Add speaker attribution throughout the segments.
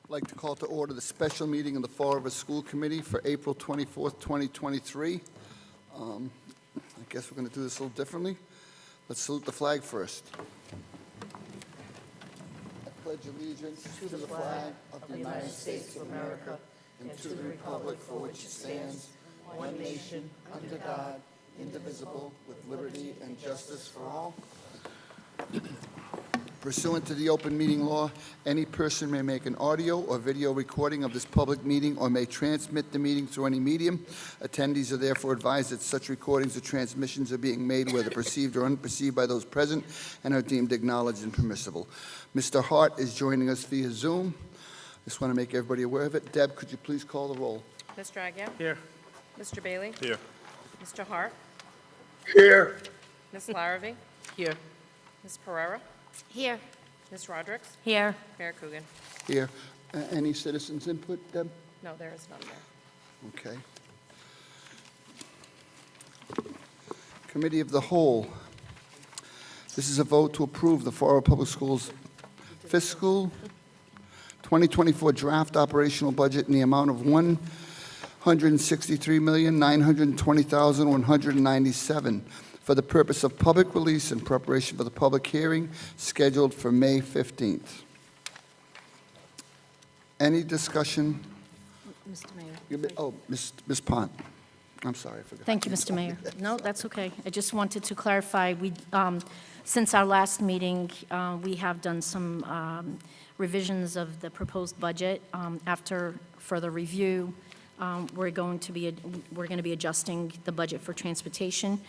Speaker 1: I'd like to call to order the special meeting of the Fall River School Committee for April 24th, 2023. I guess we're going to do this a little differently. Let's salute the flag first. I pledge allegiance to the flag of the United States of America and to the republic for which it stands, one nation, under God, indivisible, with liberty and justice for all. Pursuant to the open meeting law, any person may make an audio or video recording of this public meeting or may transmit the meeting through any medium. Attendees are therefore advised that such recordings or transmissions are being made whether perceived or unperceived by those present and are deemed acknowledged and permissible. Mr. Hart is joining us via Zoom. Just want to make everybody aware of it. Deb, could you please call the roll?
Speaker 2: Mr. Agia?
Speaker 3: Here.
Speaker 2: Mr. Bailey?
Speaker 3: Here.
Speaker 2: Mr. Hart?
Speaker 3: Here.
Speaker 2: Ms. Larrabee?
Speaker 4: Here.
Speaker 2: Ms. Pereira?
Speaker 4: Here.
Speaker 2: Ms. Roderick?
Speaker 4: Here.
Speaker 2: Mayor Coogan?
Speaker 1: Here. Any citizens' input, Deb?
Speaker 2: No, there is none there.
Speaker 1: Okay. Committee of the Whole. This is a vote to approve the Fall River Public Schools fiscal 2024 draft operational budget in the amount of $163,920,197 for the purpose of public release and preparation for the public hearing scheduled for May 15th. Any discussion?
Speaker 4: Mr. Mayor.
Speaker 1: Ms. Pont. I'm sorry, I forgot.
Speaker 4: Thank you, Mr. Mayor. No, that's okay. I just wanted to clarify, since our last meeting, we have done some revisions of the proposed budget. After further review, we're going to be adjusting the budget for transportation.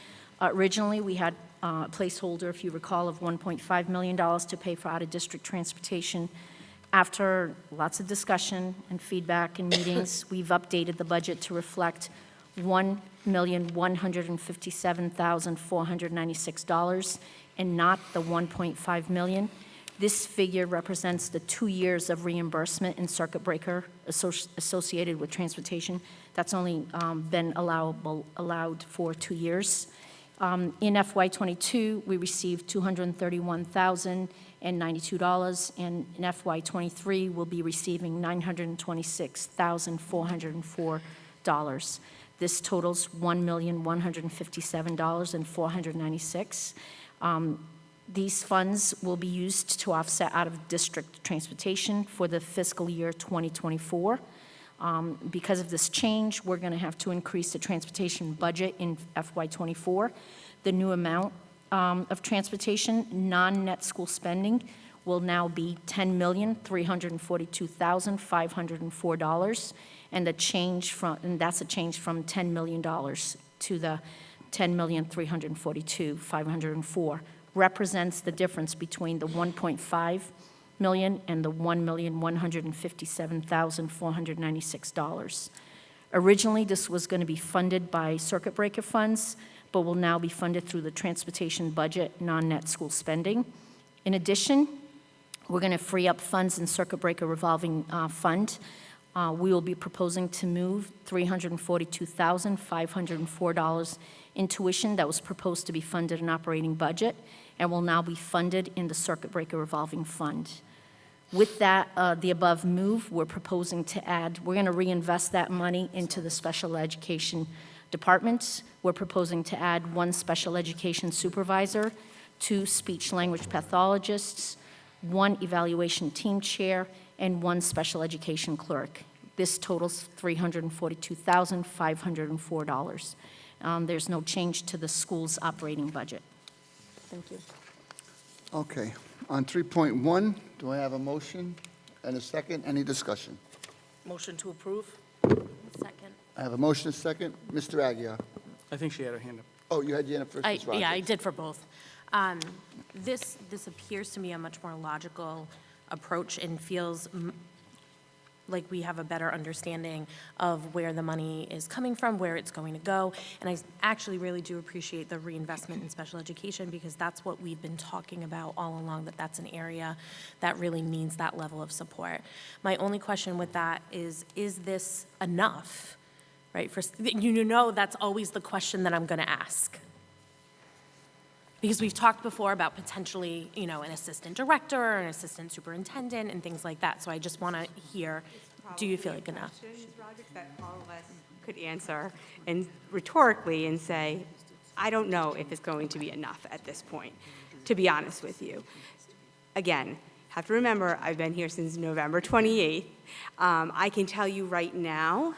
Speaker 4: Originally, we had a placeholder, if you recall, of $1.5 million to pay for out-of-district transportation. After lots of discussion and feedback and meetings, we've updated the budget to reflect $1,157,496 and not the $1.5 million. This figure represents the 2 years of reimbursement in circuit breaker associated with transportation. That's only been allowed for 2 years. In FY22, we received $231,092, and in FY23, we'll be receiving $926,404. This totals $1,157,496. These funds will be used to offset out-of-district transportation for the fiscal year 2024. Because of this change, we're going to have to increase the transportation budget in FY24. The new amount of transportation, non-net school spending, will now be $10,342,504, and that's a change from $10 million to the $10,342,504. Represents the difference between the $1.5 million and the $1,157,496. Originally, this was going to be funded by circuit breaker funds, but will now be funded through the transportation budget, non-net school spending. In addition, we're going to free up funds in circuit breaker revolving fund. We will be proposing to move $342,504 in tuition that was proposed to be funded in operating budget and will now be funded in the circuit breaker revolving fund. With that, the above move, we're proposing to add, we're going to reinvest that money into the special education departments. We're proposing to add 1 special education supervisor, 2 speech language pathologists, 1 evaluation team chair, and 1 special education clerk. This totals $342,504. There's no change to the school's operating budget. Thank you.
Speaker 1: Okay. On 3.1, do I have a motion and a second? Any discussion?
Speaker 2: Motion to approve?
Speaker 4: Second.
Speaker 1: I have a motion and a second. Mr. Aguirre.
Speaker 3: I think she had her hand up.
Speaker 1: Oh, you had your hand up first, Ms. Rogers.
Speaker 5: Yeah, I did for both. This appears to me a much more logical approach and feels like we have a better understanding of where the money is coming from, where it's going to go. And I actually really do appreciate the reinvestment in special education, because that's what we've been talking about all along, that that's an area that really needs that level of support. My only question with that is this enough, right? That's always the question that I'm going to ask. Because we've talked before about potentially, an assistant director or an assistant superintendent and things like that. So I just want to hear, do you feel like enough?
Speaker 6: Questions, Roger, that all of us could answer and rhetorically and say, I don't know if it's going to be enough at this point, to be honest with you. Again, have to remember, I've been here since November 28th. I can tell you right now,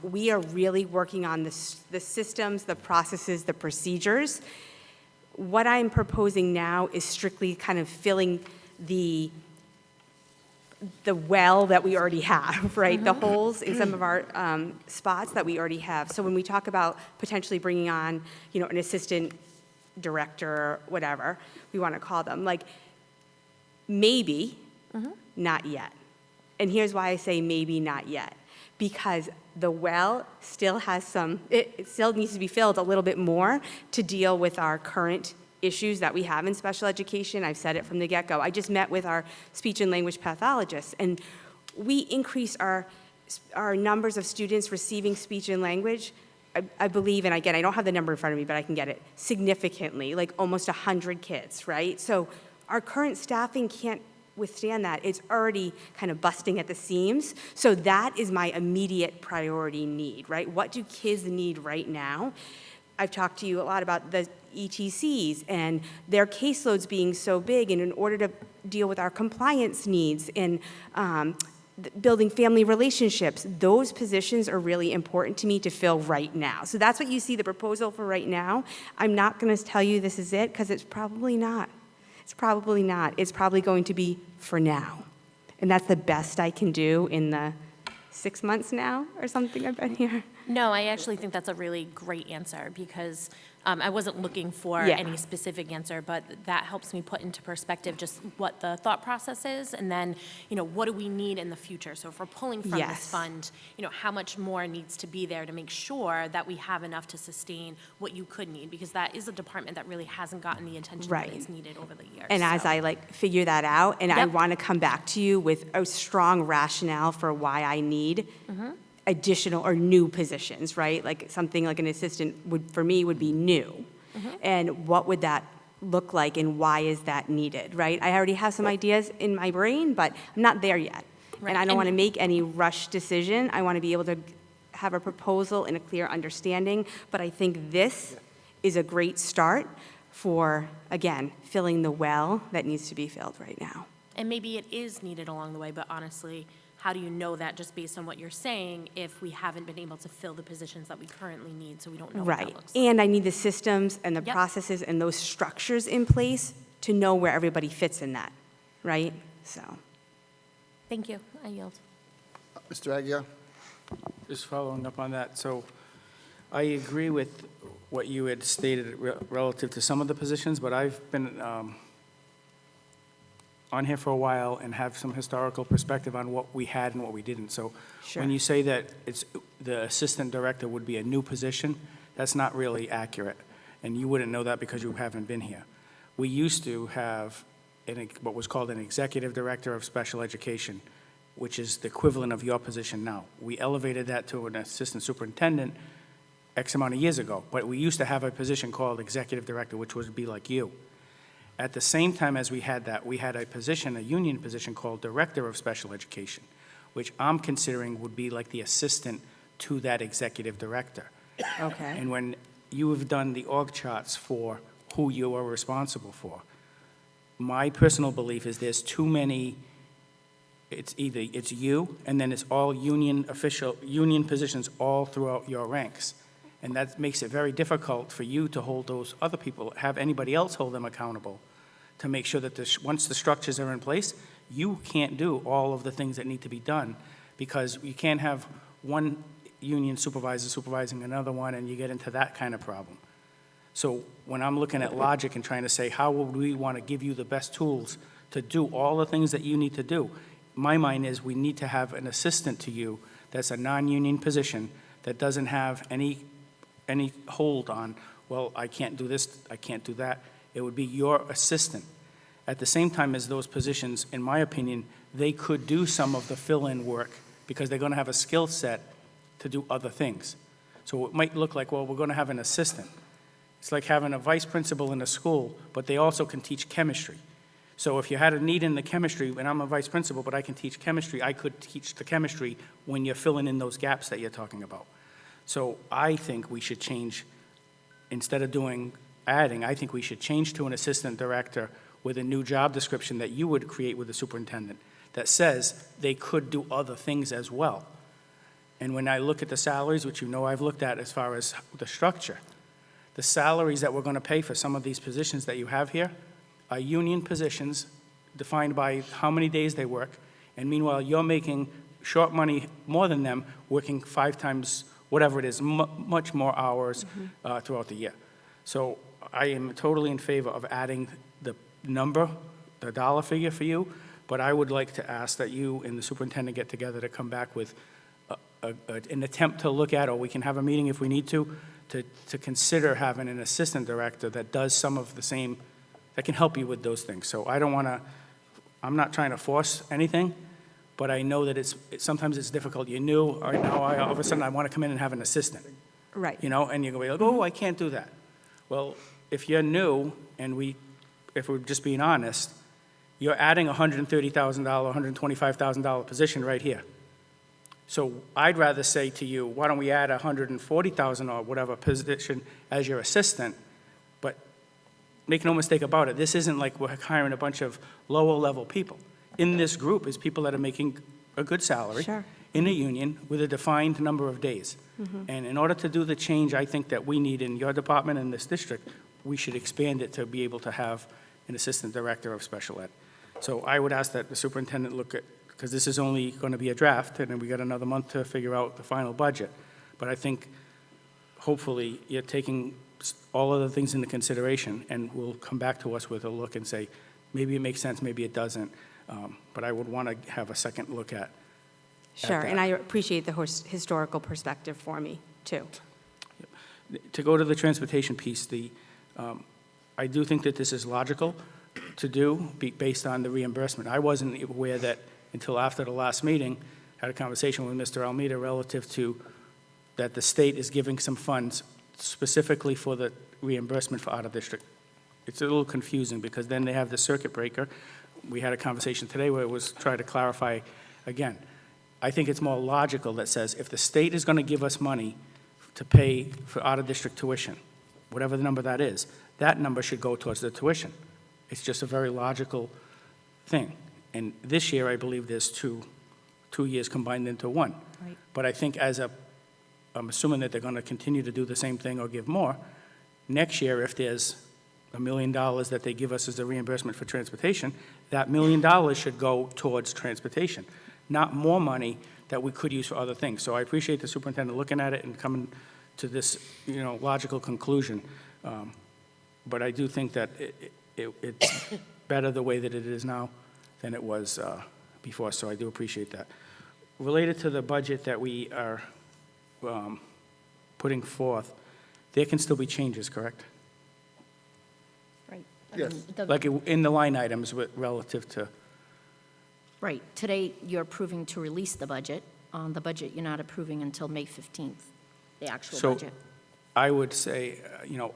Speaker 6: we are really working on the systems, the processes, the procedures. What I'm proposing now is strictly kind of filling the well that we already have, right? The holes in some of our spots that we already have. So when we talk about potentially bringing on, an assistant director, whatever we want to call them, like, maybe, not yet. And here's why I say maybe not yet. Because the well still has it still needs to be filled a little bit more to deal with our current issues that we have in special education. I've said it from the get-go. I just met with our speech and language pathologists, and we increased our numbers of students receiving speech and language, I believe, and again, I don't have the number in front of me, but I can get it, significantly, like almost 100 kids, right? So our current staffing can't withstand that. It's already kind of busting at the seams. So that is my immediate priority need, right? What do kids need right now? I've talked to you a lot about the ETCs and their caseloads being so big, and in order to deal with our compliance needs and building family relationships, those positions are really important to me to fill right now. So that's what you see the proposal for right now. I'm not going to tell you this is it, because it's probably not. It's probably not. It's probably going to be for now. And that's the best I can do in the 6 months now or something I've been here.
Speaker 5: No, I actually think that's a really great answer, because I wasn't looking for
Speaker 6: Yeah.
Speaker 5: any specific answer, but that helps me put into perspective just what the thought process is, and then, what do we need in the future? So if we're pulling from this
Speaker 6: Yes.
Speaker 5: fund, how much more needs to be there to make sure that we have enough to sustain what you could need? Because that is a department that really hasn't gotten the attention that
Speaker 6: Right.
Speaker 5: it's needed over the years.
Speaker 6: And as
Speaker 5: so.
Speaker 6: I figure that out, and I
Speaker 5: Yep.
Speaker 6: want to come back to you with a strong rationale for why I need additional or new positions, right? Like something like an assistant for me would be new. And what would that look like and why is that needed, right? I already have some ideas in my brain, but I'm not there yet.
Speaker 5: Right.
Speaker 6: And I don't
Speaker 5: And-
Speaker 6: want to make any rush decision. I want to be able to have a proposal and a clear understanding, but I think this is a great start for, again, filling the well that needs to be filled right now.
Speaker 5: And maybe it is needed along the way, but honestly, how do you know that just based on what you're saying if we haven't been able to fill the positions that we currently need, so we don't know what that
Speaker 6: Right.
Speaker 5: looks like?
Speaker 6: And I need the systems and the
Speaker 5: Yep.
Speaker 6: processes and those structures in place to know where everybody fits in that, right? So,
Speaker 5: Thank you. I yield.
Speaker 1: Mr. Aguirre?
Speaker 3: Just following up on that, so I agree with what you had stated relative to some of the positions, but I've been on here for a while and have some historical perspective on what we had and what we didn't. So
Speaker 6: Sure.
Speaker 3: when you say that the assistant director would be a new position, that's not really accurate. And you wouldn't know that because you haven't been here. We used to have what was called an executive director of special education, which is the equivalent of your position now. We elevated that to an assistant superintendent X amount of years ago, but we used to have a position called executive director, which would be like you. At the same time as we had that, we had a position, a union position called Director of Special Education, which I'm considering would be like the assistant to that executive director.
Speaker 6: okay.
Speaker 3: And when you have done the org charts for who you are responsible for, my personal belief is there's too many, it's you, and then it's all union positions all throughout your ranks. And that makes it very difficult for you to hold those other people, have anybody else hold them accountable, to make sure that once the structures are in place, you can't do all of the things that need to be done, because you can't have one union supervisor supervising another one, and you get into that kind of problem. So when I'm looking at logic and trying to say, how would we want to give you the best tools to do all the things that you need to do, my mind is we need to have an assistant to you that's a non-union position that doesn't have any hold on, well, I can't do this, I can't do that. It would be your assistant. At the same time as those positions, in my opinion, they could do some of the fill-in work because they're going to have a skill set to do other things. So it might look like, well, we're going to have an assistant. It's like having a vice principal in a school, but they also can teach chemistry. So if you had a need in the chemistry, and I'm a vice principal, but I can teach chemistry, I could teach the chemistry when you're filling in those gaps that you're talking about. So I think we should change, instead of adding, I think we should change to an assistant director with a new job description that you would create with the superintendent that says they could do other things as well. And when I look at the salaries, which you know I've looked at as far as the structure, the salaries that we're going to pay for some of these positions that you have here are union positions defined by how many days they work, and meanwhile, you're making short money more than them, working 5 times, whatever it is, much more hours throughout the year. So I am totally in favor of adding the number, the dollar figure for you, but I would like to ask that you and the superintendent get together to come back with an attempt to look at, or we can have a meeting if we need to consider having an assistant director that does some of the same, that can help you with those things. So I don't want to, I'm not trying to force anything, but I know that sometimes it's difficult. You're new, or now all of a sudden I want to come in and have an assistant,
Speaker 6: Right.
Speaker 3: you know, and you're going to be like, oh, I can't do that. Well, if you're new, and if we're just being honest, you're adding a $130,000, $125,000 position right here. So I'd rather say to you, why don't we add a $140,000 or whatever position as your assistant? But make no mistake about it, this isn't like we're hiring a bunch of lower-level people. In this group is people that are making a good salary
Speaker 6: Sure.
Speaker 3: in a union with a defined number of days. And in order to do the change I think that we need in your department and this district, we should expand it to be able to have an assistant director of special ed. So I would ask that the superintendent look at, because this is only going to be a draft, and then we got another month to figure out the final budget. But I think, hopefully, you're taking all of the things into consideration, and will come back to us with a look and say, maybe it makes sense, maybe it doesn't. But I would want to have a second look at
Speaker 6: Sure,
Speaker 3: that.
Speaker 6: and I appreciate the historical perspective for me, too.
Speaker 3: To go to the transportation piece, I do think that this is logical to do based on the reimbursement. I wasn't aware that until after the last meeting, had a conversation with Mr. Almeida relative to that the state is giving some funds specifically for the reimbursement for out-of-district. It's a little confusing because then they have the circuit breaker. We had a conversation today where it was trying to clarify again. I think it's more logical that says if the state is going to give us money to pay for out-of-district tuition, whatever the number that is, that number should go towards the tuition. It's just a very logical thing. And this year, I believe there's two years combined into one.
Speaker 6: Right.
Speaker 3: But I think I'm assuming that they're going to continue to do the same thing or give more. Next year, if there's $1 million that they give us as a reimbursement for transportation, that $1 million should go towards transportation, not more money that we could use for other things. So I appreciate the superintendent looking at it and coming to this, logical conclusion. But I do think that it's better the way that it is now than it was before, so I do appreciate that. Related to the budget that we are putting forth, there can still be changes, correct?
Speaker 4: Right.
Speaker 1: Yes.
Speaker 3: Like in the line items relative to,
Speaker 4: Right. Today, you're approving to release the budget. The budget, you're not approving until May 15th, the actual
Speaker 3: So-
Speaker 4: budget.
Speaker 3: I would say,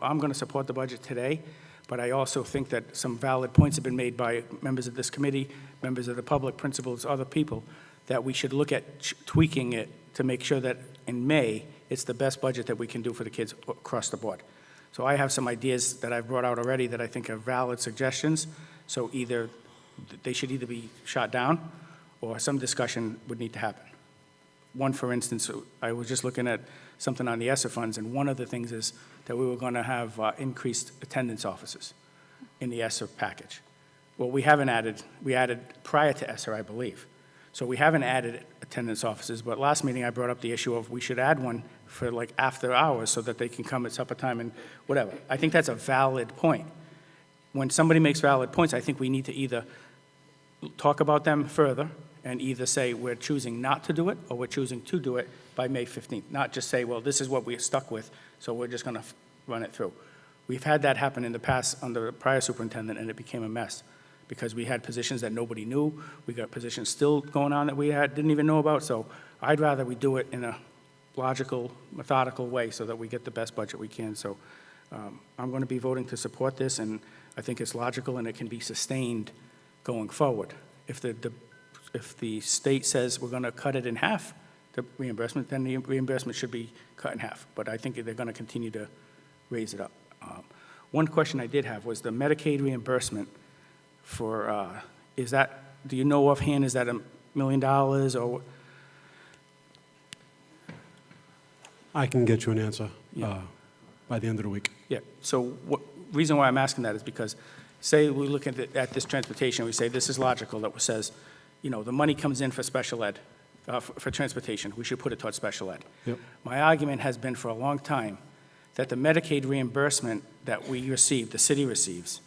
Speaker 3: I'm going to support the budget today, but I also think that some valid points have been made by members of this committee, members of the public, principals, other people, that we should look at tweaking it to make sure that in May, it's the best budget that we can do for the kids across the board. So I have some ideas that I've brought out already that I think are valid suggestions. So they should either be shot down, or some discussion would need to happen. One, for instance, I was just looking at something on the ESSER funds, and one of the things is that we were going to have increased attendance officers in the ESSER package. Well, we added prior to ESSER, I believe. So we haven't added attendance officers, but last meeting I brought up the issue of we should add one for like after hours so that they can come at supper time and whatever. I think that's a valid point. When somebody makes valid points, I think we need to either talk about them further and either say we're choosing not to do it or we're choosing to do it by May 15th. Not just say, well, this is what we're stuck with, so we're just going to run it through. We've had that happen in the past under the prior superintendent, and it became a mess because we had positions that nobody knew. We got positions still going on that we didn't even know about. So I'd rather we do it in a logical, methodical way so that we get the best budget we can. So I'm going to be voting to support this, and I think it's logical and it can be sustained going forward. If the state says we're going to cut it in half, the reimbursement, then the reimbursement should be cut in half. But I think they're going to continue to raise it up. One question I did have was the Medicaid reimbursement for, is that, do you know offhand, is that $1 million or?
Speaker 7: I can get you an answer
Speaker 3: Yeah.
Speaker 7: by the end of the week.
Speaker 3: Yeah, so reason why I'm asking that is because, say we look at this transportation, we say this is logical, that says, you know, the money comes in for special ed, for transportation, we should put it towards special ed.
Speaker 7: Yep.
Speaker 3: My argument has been for a long time that the Medicaid reimbursement that we receive, the city receives,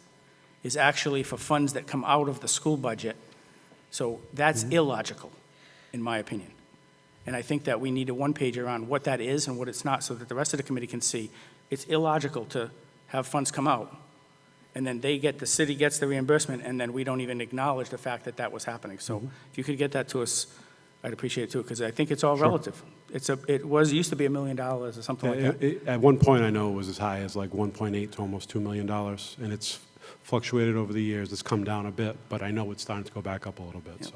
Speaker 3: is actually for funds that come out of the school budget. So that's illogical, in my opinion. And I think that we need a one-pager on what that is and what it's not, so that the rest of the committee can see it's illogical to have funds come out, and then the city gets the reimbursement, and then we don't even acknowledge the fact that that was happening. So if you could get that to us, I'd appreciate it too, because I think it's all relative. It used to be $1 million or something like that.
Speaker 7: At one point, I know it was as high as like 1.8 to almost $2 million, and it's fluctuated over the years. It's come down a bit, but I know it's starting to go back up a little bit, so.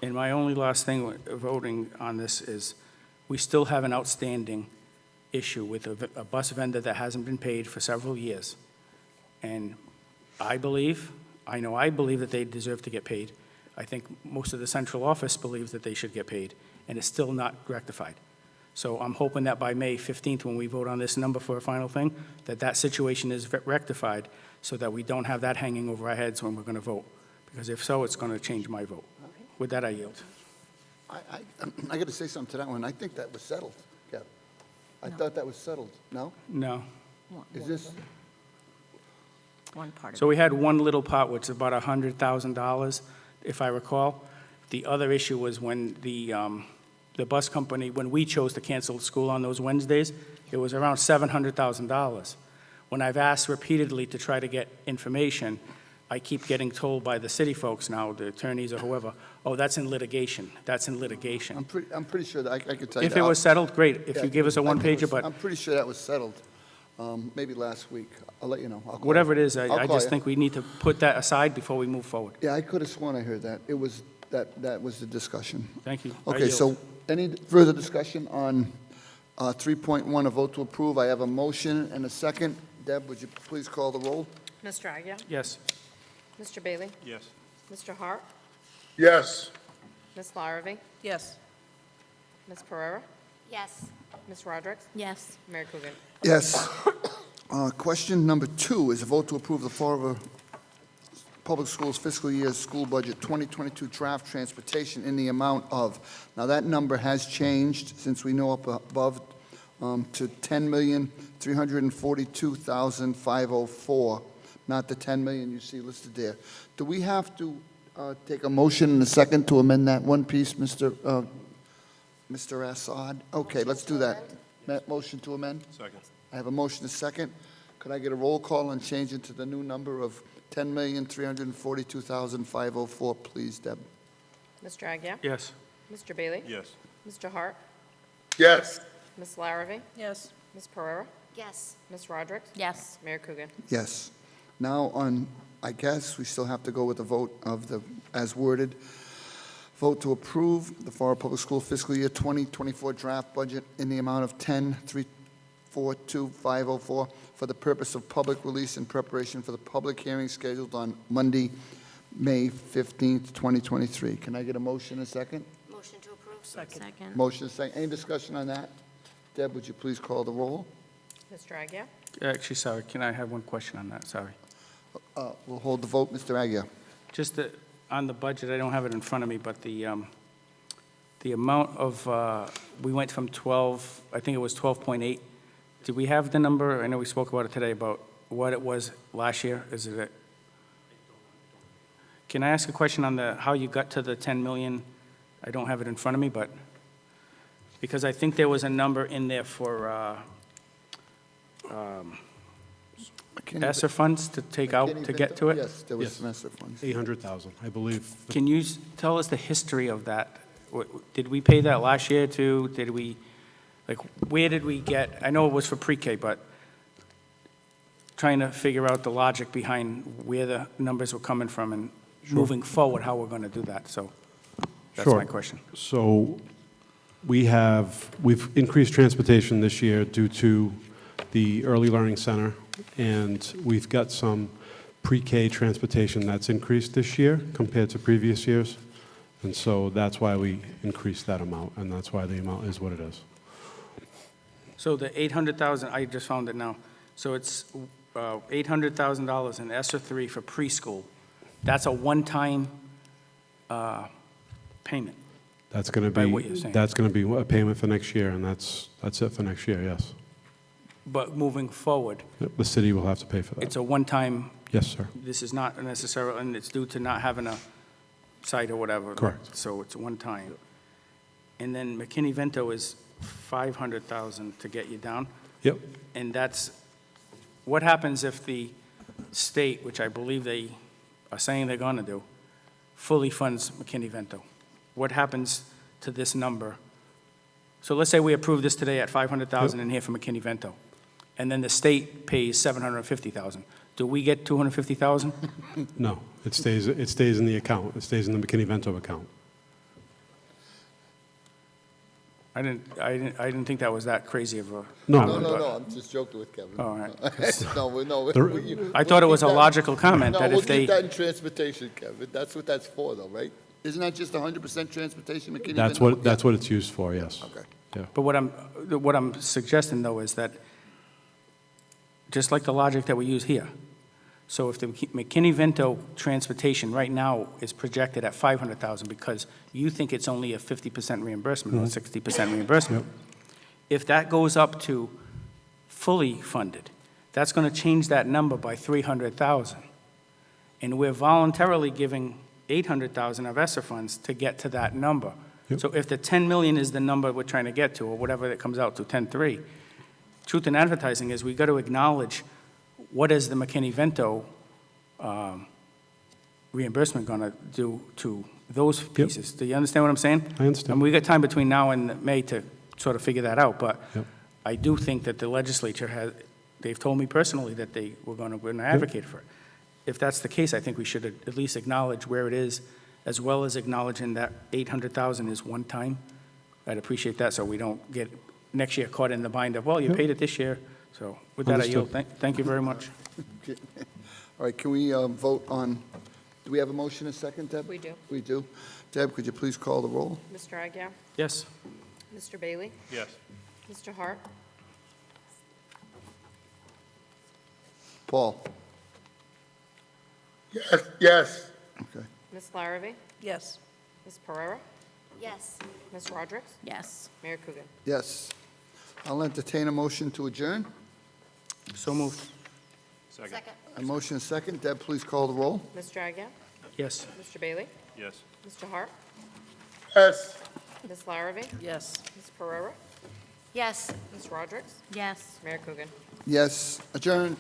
Speaker 3: And my only last thing voting on this is, we still have an outstanding issue with a bus vendor that hasn't been paid for several years. And I believe that they deserve to get paid. I think most of the central office believes that they should get paid, and it's still not rectified. So I'm hoping that by May 15th, when we vote on this number for a final thing, that situation is rectified so that we don't have that hanging over our heads when we're going to vote. Because if so, it's going to change my vote. With that, I yield.
Speaker 1: I got to say something to that one. I think that was settled, Kev. I thought that was settled. No?
Speaker 3: No.
Speaker 1: Is this,
Speaker 4: One part of
Speaker 3: So we had one little part, which is about $100,000, if I recall. The other issue was when the bus company, when we chose to cancel school on those Wednesdays, it was around $700,000. When I've asked repeatedly to try to get information, I keep getting told by the city folks now, the attorneys or whoever, oh, that's in litigation, that's in litigation.
Speaker 1: I'm pretty sure that, I could tell you
Speaker 3: If
Speaker 1: that.
Speaker 3: it was settled, great, if
Speaker 1: Yeah,
Speaker 3: you give us a
Speaker 1: I think it
Speaker 3: one-pager,
Speaker 1: was-
Speaker 3: but
Speaker 1: I'm pretty sure that was settled, maybe last week. I'll let you know. I'll call
Speaker 3: whatever it
Speaker 1: you.
Speaker 3: is,
Speaker 1: I'll
Speaker 3: I
Speaker 1: call
Speaker 3: just
Speaker 1: you.
Speaker 3: think we need to put that aside before we move forward.
Speaker 1: Yeah, I could have sworn I heard that. It was, that was the discussion.
Speaker 3: Thank you. I
Speaker 1: Okay,
Speaker 3: yield.
Speaker 1: so any further discussion on 3.1, a vote to approve? I have a motion and a second. Deb, would you please call the roll?
Speaker 2: Mr. Agia?
Speaker 3: Yes.
Speaker 2: Mr. Bailey?
Speaker 7: Yes.
Speaker 2: Mr. Hart?
Speaker 8: yes,
Speaker 2: Ms. Larrabee?
Speaker 5: Yes.
Speaker 2: Ms. Pereira?
Speaker 4: Yes.
Speaker 2: Ms. Roderick?
Speaker 5: Yes.
Speaker 2: Mayor Coogan?
Speaker 1: Yes. Question number 2 is a vote to approve the Fall River Public Schools fiscal year school budget 2022 draft transportation in the amount of, now that number has changed since we know up above to $10,342,504, not the $10 million you see listed there. Do we have to take a motion in a second to amend that one piece, Mr. Assad? Okay, let's do that. Motion to amend?
Speaker 7: Second.
Speaker 1: I have a motion, a second. Could I get a roll call and change it to the new number of $10,342,504, please, Deb?
Speaker 2: Mr. Agia?
Speaker 3: Yes.
Speaker 2: Mr. Bailey?
Speaker 7: Yes.
Speaker 2: Mr. Hart?
Speaker 8: yes,
Speaker 2: Ms. Larrabee?
Speaker 5: Yes.
Speaker 2: Ms. Pereira?
Speaker 4: Yes.
Speaker 2: Ms. Roderick?
Speaker 5: Yes.
Speaker 2: Mayor Coogan?
Speaker 1: Yes. Now on, I guess we still have to go with the vote of the, as worded, vote to approve the Florida Public School fiscal year 2024 draft budget in the amount of $10,342,504 for the purpose of public release in preparation for the public hearing scheduled on Monday, May 15th, 2023. Can I get a motion and a second?
Speaker 4: Motion to approve?
Speaker 5: Second.
Speaker 1: Motion and a second. Any discussion on that? Deb, would you please call the roll?
Speaker 2: Mr. Agia?
Speaker 3: Actually, sorry, can I have one question on that? Sorry.
Speaker 1: We'll hold the vote. Mr. Agia.
Speaker 3: Just on the budget, I don't have it in front of me, but the amount of, we went from 12, I think it was 12.8. Did we have the number? I know we spoke about it today, about what it was last year. Is it? Can I ask a question on how you got to the 10 million? I don't have it in front of me, but, because I think there was a number in there for ESSER funds to take out to get to it?
Speaker 1: Yes, there was
Speaker 7: Yes.
Speaker 1: some ESSER funds.
Speaker 7: 800,000, I believe.
Speaker 3: Can you tell us the history of that? Did we pay that last year too? Did we, like, where did we get, I know it was for pre-K, but trying to figure out the logic behind where the numbers were coming from and moving forward, how we're going to do that. So that's
Speaker 7: Sure.
Speaker 3: my question.
Speaker 7: So we've increased transportation this year due to the Early Learning Center, and we've got some pre-K transportation that's increased this year compared to previous years. And so that's why we increased that amount, and that's why the amount is what it is.
Speaker 3: So the 800,000, I just found it now. So it's $800,000 in ESSER 3 for preschool. That's a one-time payment.
Speaker 7: That's going to
Speaker 3: By
Speaker 7: be,
Speaker 3: what you're saying.
Speaker 7: that's going to be a payment for next year, and that's it for next year, yes.
Speaker 3: But moving forward,
Speaker 7: Yep, the city will have to pay for
Speaker 3: it's
Speaker 7: that.
Speaker 3: a one-time,
Speaker 7: Yes, sir.
Speaker 3: this is not necessarily, and it's due to not having a site or whatever.
Speaker 7: Correct.
Speaker 3: So it's one time. And then McKinney-Vento is 500,000 to get you down.
Speaker 7: Yep.
Speaker 3: And that's, what happens if the state, which I believe they are saying they're going to do, fully funds McKinney-Vento? What happens to this number? So let's say we approve this today at 500,000 in here for McKinney-Vento, and then the state pays 750,000. Do we get 250,000?
Speaker 7: No, it stays in the account. It stays in the McKinney-Vento account.
Speaker 3: I didn't think that was that crazy of a.
Speaker 7: No.
Speaker 1: No, I'm just joking with Kevin.
Speaker 3: All right.
Speaker 1: I
Speaker 3: I thought it was a logical comment that
Speaker 1: No,
Speaker 3: if
Speaker 1: we'll
Speaker 3: they,
Speaker 1: keep that in transportation, Kevin. That's what that's for, though, right? Isn't that just 100% transportation, McKinney?
Speaker 7: That's what it's used for, yes.
Speaker 1: Okay.
Speaker 7: Yeah.
Speaker 3: but what I'm suggesting though is that, just like the logic that we use here, so if the McKinney-Vento transportation right now is projected at 500,000 because you think it's only a 50% reimbursement or 60% reimbursement, if that goes up to fully funded, that's going to change that number by 300,000. And we're voluntarily giving 800,000 of ESSER funds to get to that number.
Speaker 7: Yep.
Speaker 3: So if the 10 million is the number we're trying to get to, or whatever it comes out to, 10.3, truth in advertising is we got to acknowledge what is the McKinney-Vento reimbursement going to do to those pieces? Do you understand what I'm saying?
Speaker 7: I understand.
Speaker 3: And we got time between now and May to sort of figure that out, but
Speaker 7: Yep.
Speaker 3: I do think that the legislature has, they've told me personally that they were going to advocate for it. If that's the case, I think we should at least acknowledge where it is, as well as acknowledging that 800,000 is one time. I'd appreciate that, so we don't get next year caught in the bind of, well, you paid it this year. So with that, I yield. Thank you very much.
Speaker 1: All right, can we vote on, do we have a motion and a second, Deb?
Speaker 2: We do.
Speaker 1: We do. Deb, could you please call the roll?
Speaker 2: Mr. Agia?
Speaker 3: Yes.
Speaker 2: Mr. Bailey?
Speaker 8: Yes.
Speaker 2: Mr. Hart?
Speaker 1: Paul?
Speaker 8: Yes, yes.
Speaker 1: Okay.
Speaker 2: Ms. Larrabee?
Speaker 5: Yes.
Speaker 2: Ms. Pereira?
Speaker 4: Yes.
Speaker 2: Ms. Roderick?
Speaker 5: Yes.
Speaker 2: Mayor Coogan?
Speaker 1: Yes. I'll entertain a motion to adjourn.
Speaker 3: So moved.
Speaker 4: Second.
Speaker 1: A motion and a second. Deb, please call the roll.
Speaker 2: Mr. Agia?
Speaker 3: Yes.
Speaker 2: Mr. Bailey?
Speaker 8: Yes.
Speaker 2: Mr. Hart?
Speaker 8: Yes.
Speaker 2: Ms. Larrabee?
Speaker 5: Yes.
Speaker 2: Ms. Pereira?
Speaker 4: Yes.
Speaker 2: Ms. Roderick?
Speaker 5: Yes.
Speaker 2: Mayor Coogan?
Speaker 1: Yes, adjourned.